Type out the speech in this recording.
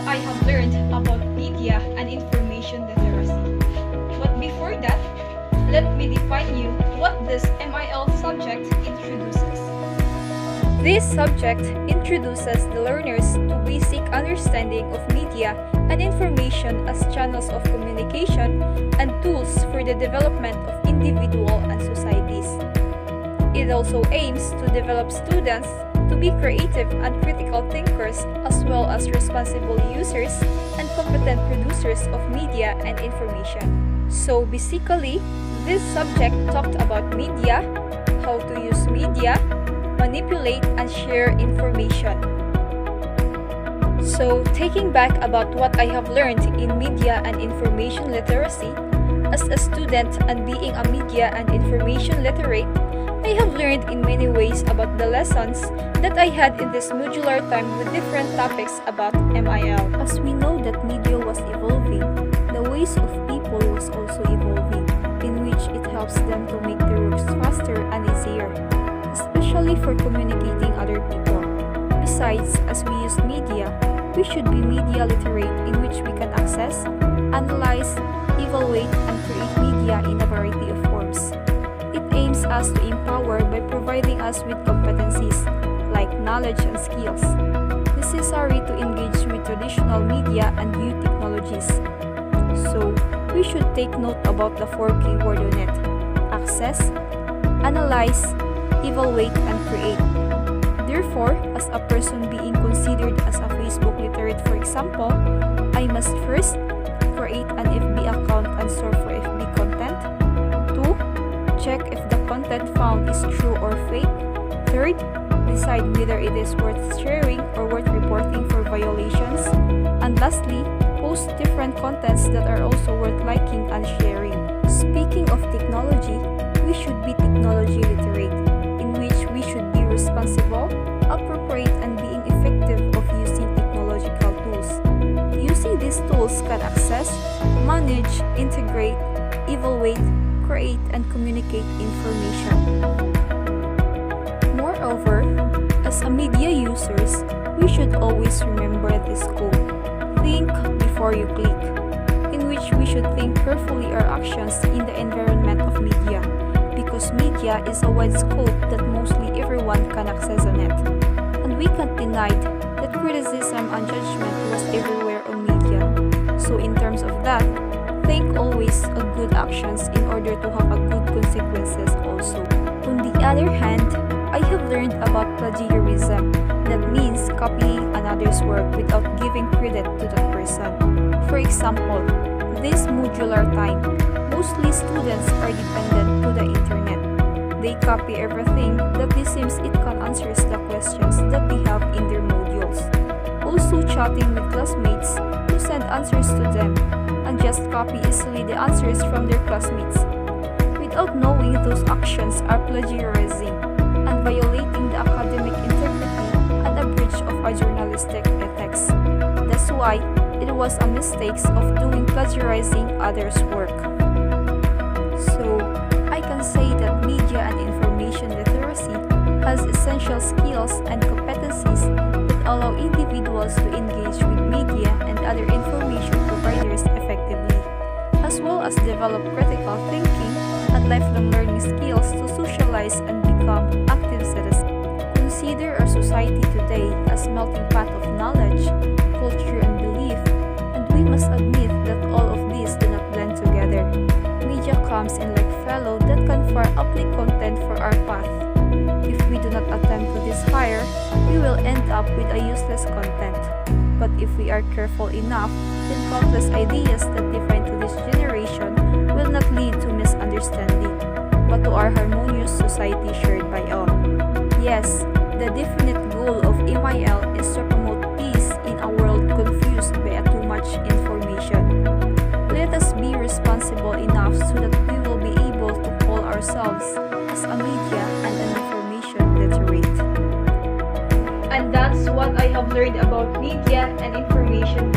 I have learned about media and information literacy. But before that, let me define you what this MIL subject introduces. This subject introduces the learners to basic understanding of media and information as channels of communication and tools for the development of individual and societies. It also aims to develop students to be creative and critical thinkers as well as responsible users and competent producers of media and information. So basically, this subject talked about media, how to use media, manipulate and share information. So taking back about what I have learned in media and information literacy, as a student and being a media and information literate, I have learned in many ways about the lessons that I had in this modular time with different topics about MIL. As we know that media was evolving, the ways of people was also evolving, in which it helps them to make their works faster and easier, especially for communicating other people. Besides, as we use media, we should be media literate, in which we can access, analyze, evaluate, and create media in a variety of forms. It aims us to empower by providing us with competencies like knowledge and skills necessary to engage with traditional media and new technologies. So, we should take note about the 4 keyword on it: access, analyze, evaluate, and create. Therefore, as a person being considered as a Facebook literate, for example, I must first create an FB account and surf for FB content. 2. Check if the content found is true or fake. 3rd, decide whether it is worth sharing or worth reporting for violations. And lastly, post different contents that are also worth liking and sharing. Speaking of technology, we should be technology literate, in which we should be responsible, appropriate, and being effective of using technological tools. Using these tools can access, manage, integrate, evaluate, create, and communicate information. Moreover, as a media users, we should always remember this quote: think before you click, in which we should think carefully our actions in the environment of media, because media is a wide scope that mostly everyone can access on it. And we can't deny that criticism and judgment was everywhere on media. So in terms of that, think always a good actions in order to have a good consequences also. On the other hand, I have learned about plagiarism. That means copying another's work without giving credit to that person. For example, this modular time, mostly students are dependent to the internet. They copy everything that it seems it can answer the questions that they have in their modules. Also chatting with classmates to send answers to them, and just copy easily the answers from their classmates, without knowing those actions are plagiarizing and violating the academic integrity and a breach of a journalistic ethics. That's why it was a mistake of doing plagiarizing others' work. So, I can say that media and information literacy has essential skills and competencies that allow individuals to engage with media and other information providers effectively, as well as develop critical thinking and lifelong learning skills to socialize and become active citizens. Consider our society today as melting pot of knowledge, culture, and belief, and we must admit that all of these do not blend together. Media comes in like fellow that can far apply content for our path. If we do not attempt to this hire, we will end up with a useless content. But if we are careful enough, then countless ideas that define to this generation will not lead to misunderstanding, but to our harmonious society shared by all. Yes, the definite goal of MIL is to promote peace in a world confused by too much information. Let us be responsible enough so that we will be able to call ourselves as a media and an information literate. And that's what I have learned about media and information